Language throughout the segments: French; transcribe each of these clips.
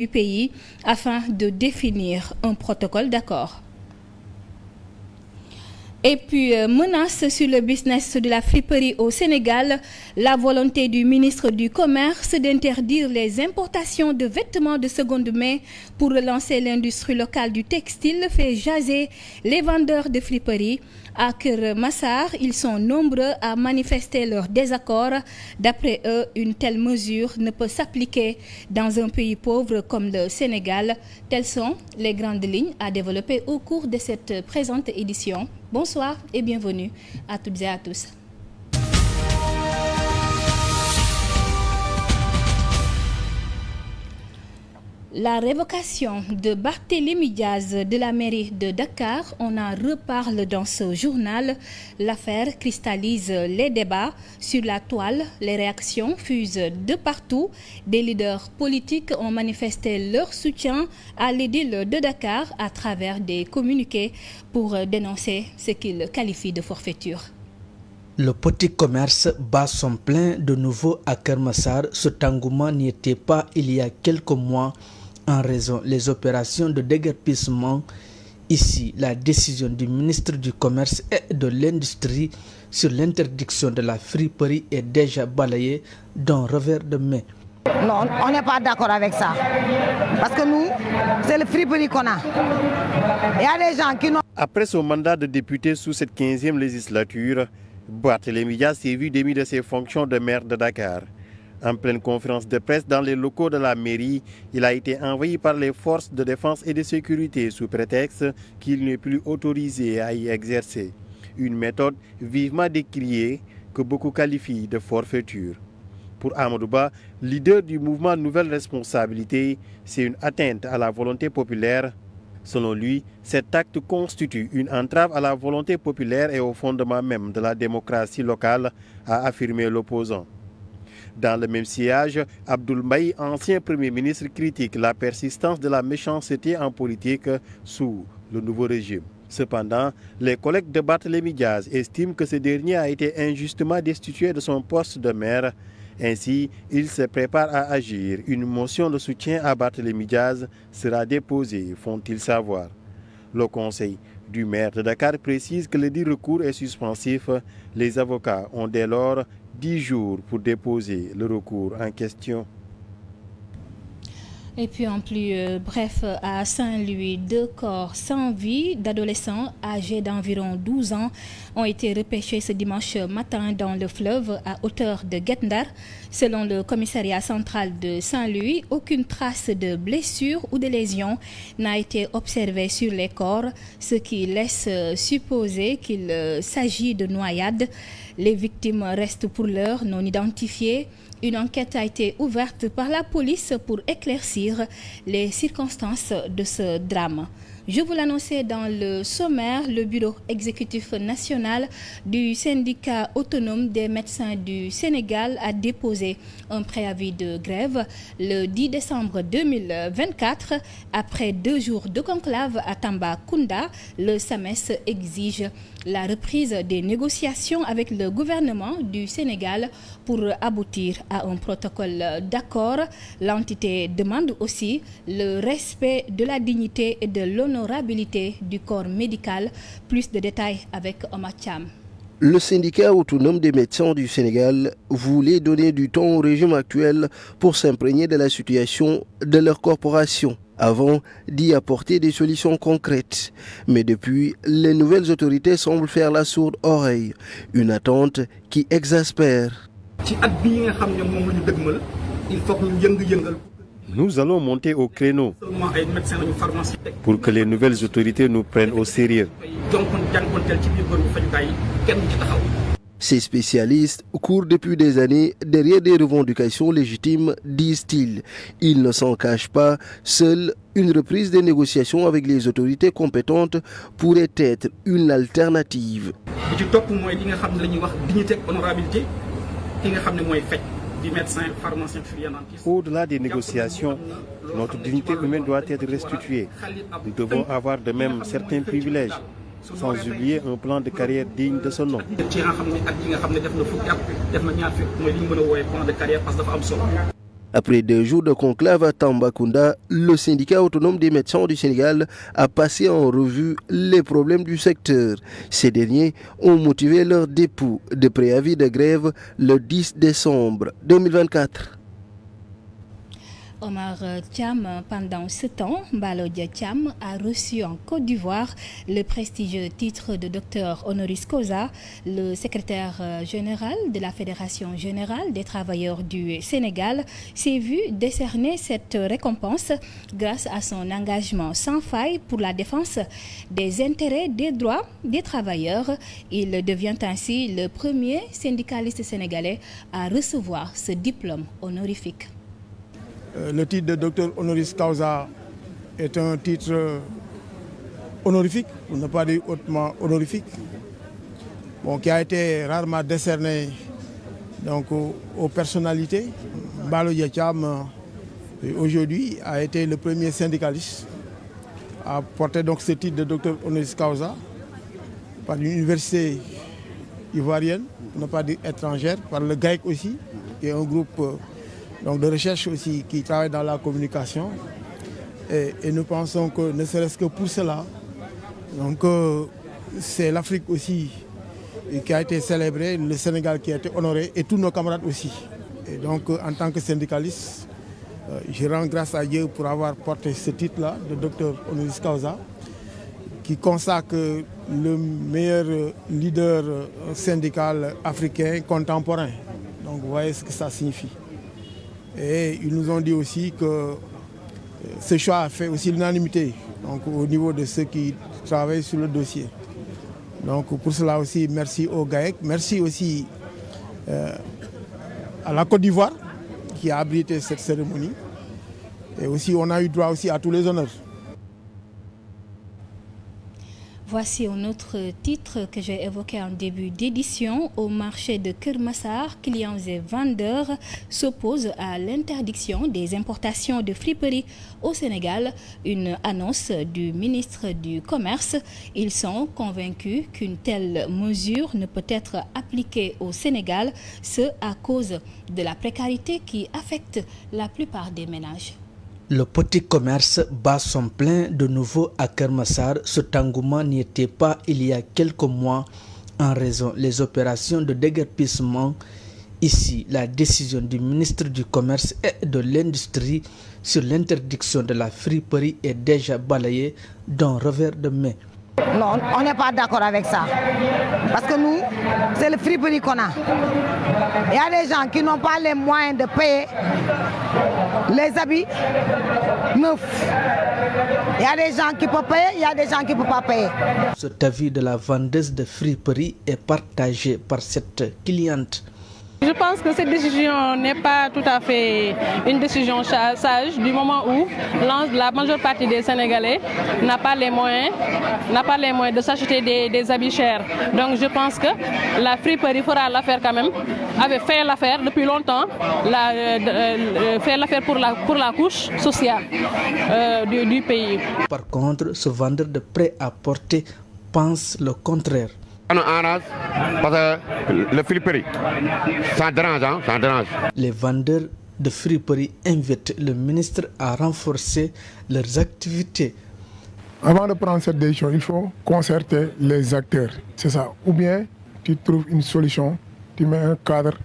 du pays afin de définir un protocole d'accord. Et puis, menace sur le business de la friperie au Sénégal, la volonté du ministre du Commerce d'interdire les importations de vêtements de seconde main pour relancer l'industrie locale du textile fait jaser les vendeurs de friperies. À Keur Massar, ils sont nombreux à manifester leur désaccord. D'après eux, une telle mesure ne peut s'appliquer dans un pays pauvre comme le Sénégal. Telles sont les grandes lignes à développer au cours de cette présente édition. Bonsoir et bienvenue à toutes et à tous. La révocation de Barthélémy Diaz de la mairie de Dakar, on en reparle dans ce journal. L'affaire cristallise les débats sur la toile. Les réactions fusent de partout. Des leaders politiques ont manifesté leur soutien à l'édile de Dakar à travers des communiqués pour dénoncer ce qu'ils qualifient de forfaiture. Le petit commerce bat son plein de nouveau à Keur Massar. Cet engouement n'y était pas il y a quelques mois en raison des opérations de déguerpissement. Ici, la décision du ministre du Commerce et de l'Industrie sur l'interdiction de la friperie est déjà balayée d'un revers de main. Non, on n'est pas d'accord avec ça. Parce que nous, c'est le friperie qu'on a. Il y a des gens qui n'ont... Après son mandat de député sous cette 15e législature, Barthélémy Diaz s'est vu démis de ses fonctions de maire de Dakar. En pleine conférence de presse dans les locaux de la mairie, il a été envahi par les forces de défense et de sécurité sous prétexte qu'il n'est plus autorisé à y exercer. Une méthode vivement décriée que beaucoup qualifient de forfaiture. Pour Amadou Ba, leader du mouvement Nouvelle Responsabilité, c'est une atteinte à la volonté populaire. Selon lui, cet acte constitue une entrave à la volonté populaire et au fondement même de la démocratie locale, a affirmé l'opposant. Dans le même sillage, Abdoul Mbaye, ancien Premier ministre, critique la persistance de la méchanceté en politique sous le nouveau régime. Cependant, les collègues de Barthélémy Diaz estiment que ce dernier a été injustement destitué de son poste de maire. Ainsi, il se prépare à agir. Une motion de soutien à Barthélémy Diaz sera déposée, font-ils savoir. Le conseil du maire de Dakar précise que le dit recours est suspensif. Les avocats ont dès lors 10 jours pour déposer le recours en question. Et puis en plus bref, à Saint-Louis, 2 corps sans vie d'adolescents âgés d'environ 12 ans ont été repêchés ce dimanche matin dans le fleuve à hauteur de Guet Ndar. Selon le commissariat central de Saint-Louis, aucune trace de blessure ou de lésion n'a été observée sur les corps, ce qui laisse supposer qu'il s'agit de noyade. Les victimes restent pour l'heure non identifiées. Une enquête a été ouverte par la police pour éclaircir les circonstances de ce drame. Je vous l'annonçais dans le sommaire, le bureau exécutif national du syndicat autonome des médecins du Sénégal a déposé un préavis de grève le 10 décembre 2024. Après 2 jours de conclave à Tambacounda, le SAMES exige la reprise des négociations avec le gouvernement du Sénégal pour aboutir à un protocole d'accord. L'entité demande aussi le respect de la dignité et de l'honorabilité du corps médical. Plus de détails avec Omar Cham. Le syndicat autonome des médecins du Sénégal voulait donner du temps au régime actuel pour s'imprégner de la situation de leur corporation, avant d'y apporter des solutions concrètes. Mais depuis, les nouvelles autorités semblent faire la sourde oreille, une attente qui exaspère. Nous allons monter au créneau pour que les nouvelles autorités nous prennent au sérieux. Ces spécialistes courent depuis des années derrière des revendications légitimes, disent-ils. Ils ne s'en cachent pas. Seule une reprise des négociations avec les autorités compétentes pourrait être une alternative. Au-delà des négociations, notre dignité humaine doit être restituée. Nous devons avoir de même certains privilèges, sans oublier un plan de carrière digne de ce nom. Après 2 jours de conclave à Tambacounda, le syndicat autonome des médecins du Sénégal a passé en revue les problèmes du secteur. Ces derniers ont motivé leur dépôt de préavis de grève le 10 décembre 2024. Omar Thiam, pendant ce temps, Mbalodia Thiam a reçu en Côte d'Ivoire le prestigieux titre de docteur honoris causa. Le secrétaire général de la Fédération générale des travailleurs du Sénégal s'est vu décerner cette récompense grâce à son engagement sans faille pour la défense des intérêts des droits des travailleurs. Il devient ainsi le premier syndicaliste sénégalais à recevoir ce diplôme honorifique. Le titre de docteur honoris causa est un titre honorifique, pour ne pas dire hautement honorifique, qui a été rarement décerné donc, aux personnalités. Mbalodia Thiam, aujourd'hui, a été le premier syndicaliste à porter donc, ce titre de docteur honoris causa par l'université ivoirienne, pour ne pas dire étrangère, par le GAEC aussi, qui est un groupe donc de recherche aussi qui travaille dans la communication. Et nous pensons que ne serait-ce que pour cela, c'est l'Afrique aussi qui a été célébrée, le Sénégal qui a été honoré et tous nos camarades aussi. Et donc en tant que syndicaliste, je rends grâce à Dieu pour avoir porté ce titre-là de docteur honoris causa qui consacre le meilleur leader syndical africain contemporain. Donc vous voyez ce que ça signifie. Et ils nous ont dit aussi que ce choix a fait aussi l'unanimité au niveau de ceux qui travaillent sur le dossier. Donc pour cela aussi, merci au GAEC, merci aussi à la Côte d'Ivoire qui a abrité cette cérémonie. Et aussi on a eu droit aussi à tous les honneurs. Voici un autre titre que j'ai évoqué en début d'édition. Au marché de Keur Massar, clients et vendeurs s'opposent à l'interdiction des importations de friperies au Sénégal. Une annonce du ministre du Commerce. Ils sont convaincus qu'une telle mesure ne peut être appliquée au Sénégal, ce à cause de la précarité qui affecte la plupart des ménages. Le petit commerce bat son plein de nouveau à Keur Massar. Cet engouement n'y était pas il y a quelques mois en raison des opérations de déguerpissement. Ici, la décision du ministre du Commerce et de l'Industrie sur l'interdiction de la friperie est déjà balayée d'un revers de main. Non, on n'est pas d'accord avec ça. Parce que nous, c'est le friperie qu'on a. Il y a des gens qui n'ont pas les moyens de payer les habits neufs. Il y a des gens qui peuvent payer, il y a des gens qui ne peuvent pas payer. Cet avis de la vendeuse de friperie est partagé par cette cliente. Je pense que cette décision n'est pas tout à fait une décision sage du moment où la majeure partie des Sénégalais n'a pas les moyens de s'acheter des habits chers. Donc je pense que la friperie fera l'affaire quand même, avait fait l'affaire depuis longtemps, fait l'affaire pour la couche sociale du pays. Par contre, ce vendeur de prêt-à-porter pense le contraire. Ça nous arrange parce que le friperie, ça dérange, ça dérange. Les vendeurs de friperie invitent le ministre à renforcer leurs activités. Avant de prendre cette décision, il faut concerter les acteurs. C'est ça. Ou bien tu trouves une solution, tu mets un cadre.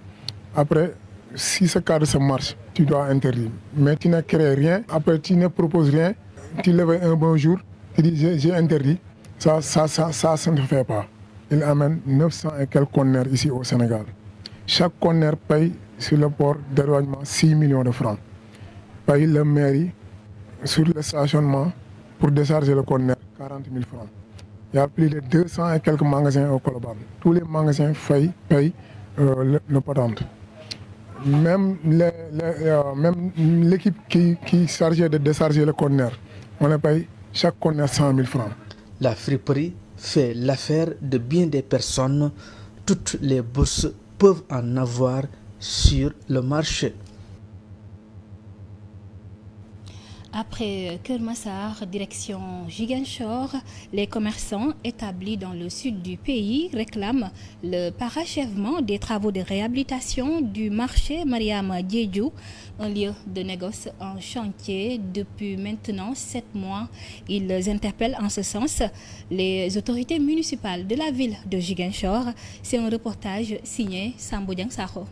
Après, si ce cadre se marche, tu dois interdire. Mais tu ne crées rien, après tu ne proposes rien, tu lèves un bon jour, tu dis j'ai interdit. Ça ne se fait pas. Il amène 900 et quelques conteneurs ici au Sénégal. Chaque conteneur paye sur le port d'éloignement 6 millions de francs. Paye la mairie sur le stationnement pour décharger le conteneur 40 000 francs. Il y a plus de 200 et quelques magasins au Colobane. Tous les magasins payent le patente. Même l'équipe qui est chargée de décharger le conteneur, on les paye chaque conteneur 100 000 francs. La friperie fait l'affaire de bien des personnes. Toutes les bourses peuvent en avoir sur le marché. Après Keur Massar, direction Ziguinchor, les commerçants établis dans le sud du pays réclament le parachèvement des travaux de réhabilitation du marché Mariama Diédhiou, un lieu de négoce en chantier depuis maintenant 7 mois. Ils interpellent en ce sens les autorités municipales de la ville de Ziguinchor. C'est un reportage signé Sambou Dieng Sakho.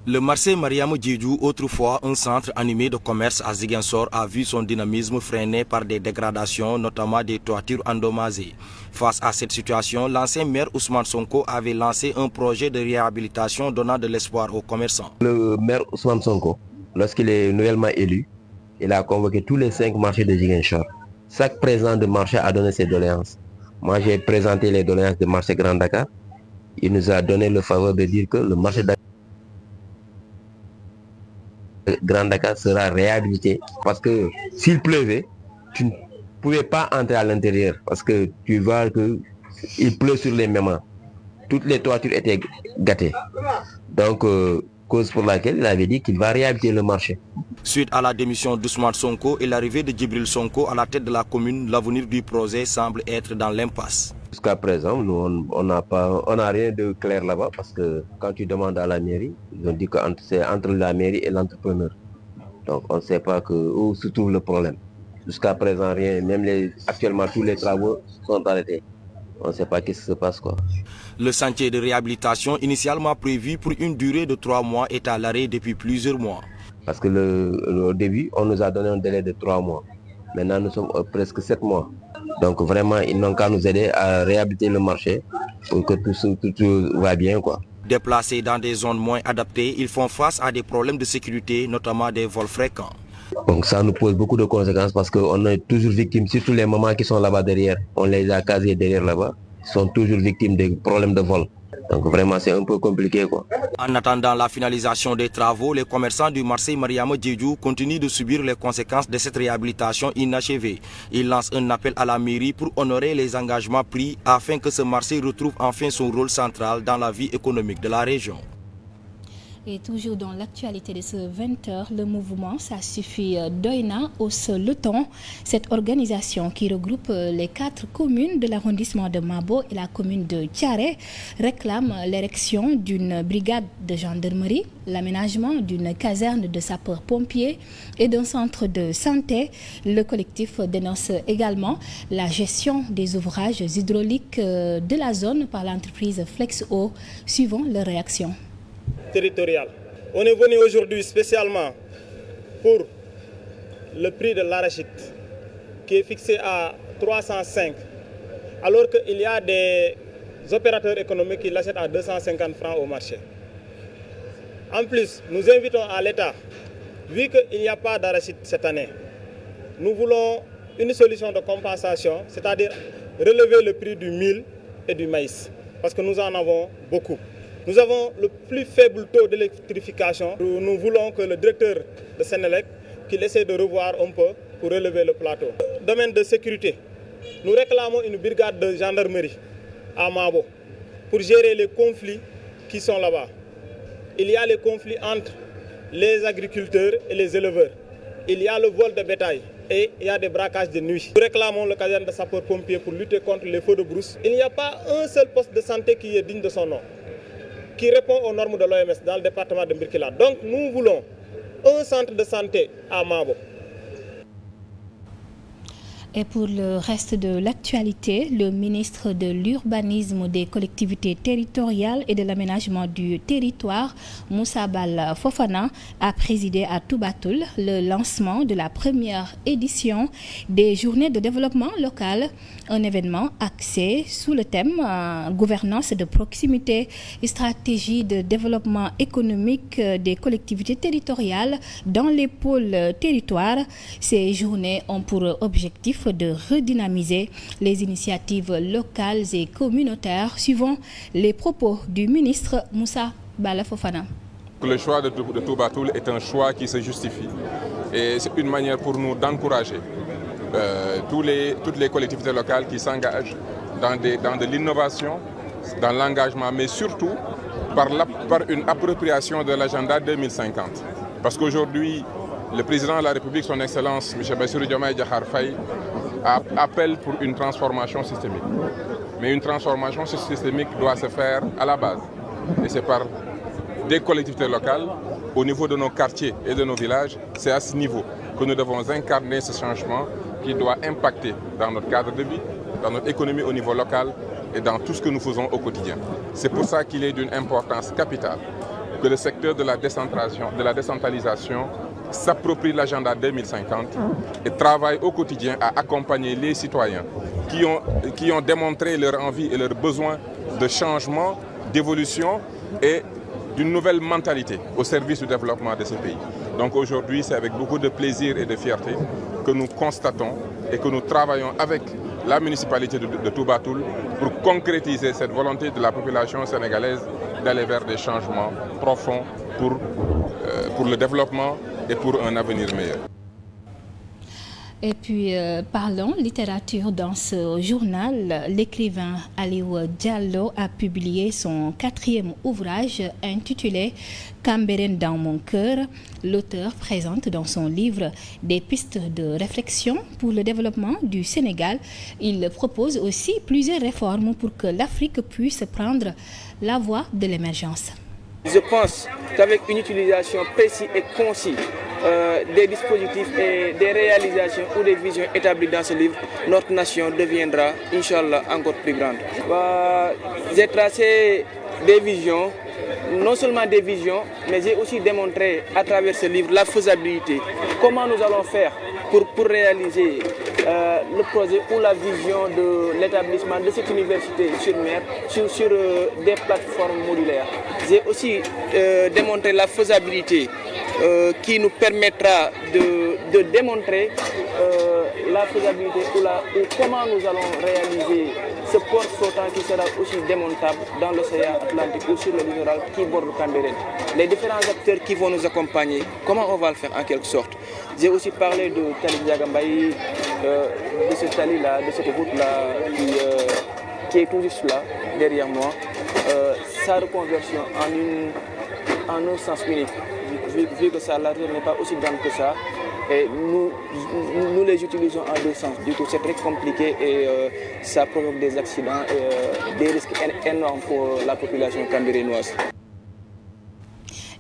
Le marché Mariama Diédhiou, autrefois un centre animé de commerce à Ziguinchor, a vu son dynamisme freiné par des dégradations, notamment des toitures endommagées. Face à cette situation, l'ancien maire Ousmane Sonko avait lancé un projet de réhabilitation donnant de l'espoir aux commerçants. Le maire Ousmane Sonko, lorsqu'il est nouvellement élu, il a convoqué tous les 5 marchés de Ziguinchor. Chaque président de marché a donné ses doléances. Moi, j'ai présenté les doléances du marché Grand Dakar. Il nous a donné le faveur de dire que le marché Grand Dakar sera réhabilité parce que s'il pleuvait, tu ne pouvais pas entrer à l'intérieur parce que tu vois qu'il pleut sur les mémans. Toutes les toitures étaient gâtées. Donc, cause pour laquelle il avait dit qu'il va réhabiliter le marché. Suite à la démission d'Ousmane Sonko et l'arrivée de Djibril Sonko à la tête de la commune, l'avenir du projet semble être dans l'impasse. Jusqu'à présent, nous, on n'a rien de clair là-bas parce que quand tu demandes à la mairie, ils ont dit que c'est entre la mairie et l'entrepreneur. Donc on ne sait pas où se trouve le problème. Jusqu'à présent, rien. Même actuellement, tous les travaux sont arrêtés. On ne sait pas ce qui se passe, quoi. Le chantier de réhabilitation, initialement prévu pour une durée de 3 mois, est à l'arrêt depuis plusieurs mois. Parce que au début, on nous a donné un délai de 3 mois. Maintenant, nous sommes presque 7 mois. Donc vraiment, ils n'ont qu'à nous aider à réhabiliter le marché pour que tout va bien, quoi. Déplacés dans des zones moins adaptées, ils font face à des problèmes de sécurité, notamment des vols fréquents. Donc ça nous pose beaucoup de conséquences parce qu'on est toujours victime, surtout les mamans qui sont là-bas derrière. On les a casés derrière là-bas, ils sont toujours victimes des problèmes de vol. Donc vraiment c'est un peu compliqué, quoi. En attendant la finalisation des travaux, les commerçants du marché Mariama Diédhiou continuent de subir les conséquences de cette réhabilitation inachevée. Ils lancent un appel à la mairie pour honorer les engagements pris afin que ce marché retrouve enfin son rôle central dans la vie économique de la région. Et toujours dans l'actualité de ce 20h, le mouvement Ça suffit Doïna hausse le ton. Cette organisation qui regroupe les 4 communes de l'arrondissement de Mabo et la commune de Thiaré réclame l'érection d'une brigade de gendarmerie, l'aménagement d'une caserne de sapeurs-pompiers et d'un centre de santé. Le collectif dénonce également la gestion des ouvrages hydrauliques de la zone par l'entreprise Flexo, suivant leur réaction. Territorial. On est venu aujourd'hui spécialement pour le prix de l'arachide qui est fixé à 305 alors qu'il y a des opérateurs économiques qui l'achètent à 250 francs au marché. En plus, nous invitons à l'État, vu qu'il n'y a pas d'arachide cette année, nous voulons une solution de compensation, c'est-à-dire relever le prix du mil et du maïs, parce que nous en avons beaucoup. Nous avons le plus faible taux d'électrification. Nous voulons que le directeur de Sénélec qu'il essaie de revoir un peu pour relever le plateau. Domaine de sécurité, nous réclamons une brigade de gendarmerie à Mabo pour gérer les conflits qui sont là-bas. Il y a les conflits entre les agriculteurs et les éleveurs. Il y a le vol de bétail et il y a des braquages de nuit. Nous réclamons le caserne de sapeurs-pompiers pour lutter contre les feux de brousse. Il n'y a pas un seul poste de santé qui est digne de son nom, qui répond aux normes de l'OMS dans le département de Birkila. Donc nous voulons un centre de santé à Mabo. Et pour le reste de l'actualité, le ministre de l'Urbanisme, des collectivités territoriales et de l'aménagement du territoire, Moussa Bal Fofana, a présidé à Toubatoul le lancement de la première édition des Journées de développement local, un événement axé sous le thème gouvernance de proximité et stratégie de développement économique des collectivités territoriales dans les pôles territoires. Ces journées ont pour objectif de redynamiser les initiatives locales et communautaires, suivant les propos du ministre Moussa Bala Fofana. Le choix de Toubatoul est un choix qui se justifie et c'est une manière pour nous d'encourager toutes les collectivités locales qui s'engagent dans de l'innovation, dans l'engagement, mais surtout par une appropriation de l'agenda 2050. Parce qu'aujourd'hui, le président de la République, son Excellence, M. Bassirou Diomaye Diakhar Faye, appelle pour une transformation systémique. Mais une transformation systémique doit se faire à la base. Et c'est par des collectivités locales, au niveau de nos quartiers et de nos villages. C'est à ce niveau que nous devons incarner ce changement qui doit impacter dans notre cadre de vie, dans notre économie au niveau local et dans tout ce que nous faisons au quotidien. C'est pour ça qu'il est d'une importance capitale que le secteur de la décentralisation s'approprie l'agenda 2050 et travaille au quotidien à accompagner les citoyens qui ont démontré leur envie et leur besoin de changement, d'évolution et d'une nouvelle mentalité au service du développement de ce pays. Donc aujourd'hui, c'est avec beaucoup de plaisir et de fierté que nous constatons et que nous travaillons avec la municipalité de Touba Toul pour concrétiser cette volonté de la population sénégalaise d'aller vers des changements profonds pour le développement et pour un avenir meilleur. Et puis, parlons littérature dans ce journal. L'écrivain Aliou Diallo a publié son 4e ouvrage intitulé « Cambérène dans mon cœur ». L'auteur présente dans son livre des pistes de réflexion pour le développement du Sénégal. Il propose aussi plusieurs réformes pour que l'Afrique puisse prendre la voie de l'émergence. Je pense qu'avec une utilisation précise et concise des dispositifs et des réalisations ou des visions établies dans ce livre, notre nation deviendra, Inch'Allah, encore plus grande. J'ai tracé des visions, non seulement des visions, mais j'ai aussi démontré à travers ce livre la faisabilité. Comment nous allons faire pour réaliser le projet ou la vision de l'établissement de cette université sur mer, sur des plateformes modulaires. J'ai aussi démontré la faisabilité qui nous permettra de démontrer la faisabilité ou comment nous allons réaliser ce port flottant qui sera aussi démontable dans l'océan Atlantique ou sur le littoral qui borde le Cambérène. Les différents acteurs qui vont nous accompagner, comment on va le faire en quelque sorte. J'ai aussi parlé de Tali Diagambaye, de ce tali-là, de cette route-là qui est tout juste là, derrière moi. Sa reconversion en un sens unique, vu que sa largeur n'est pas aussi grande que ça. Et nous les utilisons en deux sens. Du coup, c'est très compliqué et ça provoque des accidents et des risques énormes pour la population cambérénoise.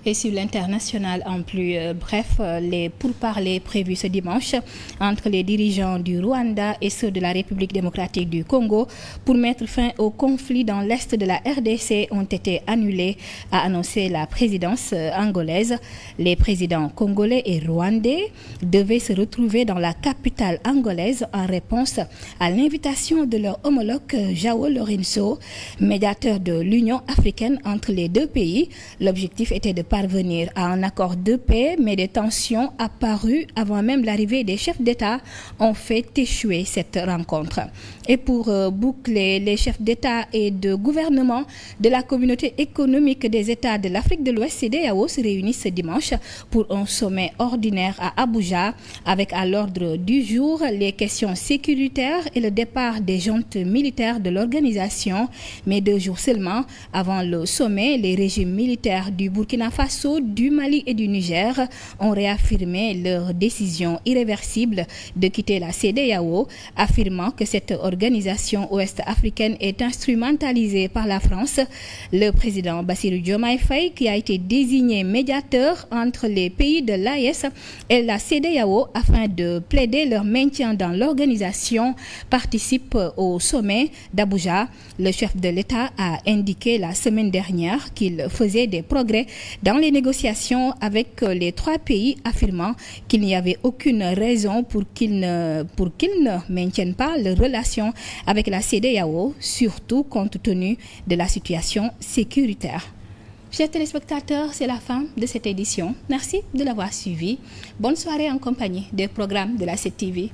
Et sur l'international en plus bref, les pourparlers prévus ce dimanche entre les dirigeants du Rwanda et ceux de la République démocratique du Congo pour mettre fin au conflit dans l'est de la RDC ont été annulés, a annoncé la présidence angolaise. Les présidents congolais et rwandais devaient se retrouver dans la capitale angolaise en réponse à l'invitation de leur homologue João Lourenço, médiateur de l'Union africaine entre les deux pays. L'objectif était de parvenir à un accord de paix, mais des tensions apparues avant même l'arrivée des chefs d'État ont fait échouer cette rencontre. Et pour boucler, les chefs d'État et de gouvernement de la communauté économique des États de l'Afrique de l'Ouest, CEDEAO, se réunissent ce dimanche pour un sommet ordinaire à Abuja, avec à l'ordre du jour les questions sécuritaires et le départ des juntes militaires de l'organisation. Mais 2 jours seulement avant le sommet, les régimes militaires du Burkina Faso, du Mali et du Niger ont réaffirmé leur décision irréversible de quitter la CEDEAO, affirmant que cette organisation ouest-africaine est instrumentalisée par la France. Le président Bassirou Diomaye Faye, qui a été désigné médiateur entre les pays de l'AES et la CEDEAO afin de plaider leur maintien dans l'organisation, participe au sommet d'Abuja. Le chef de l'État a indiqué la semaine dernière qu'il faisait des progrès dans les négociations avec les 3 pays, affirmant qu'il n'y avait aucune raison pour qu'ils ne maintiennent pas leurs relations avec la CEDEAO, surtout compte tenu de la situation sécuritaire. Chers téléspectateurs, c'est la fin de cette édition. Merci de l'avoir suivi. Bonne soirée en compagnie des programmes de la 7TV.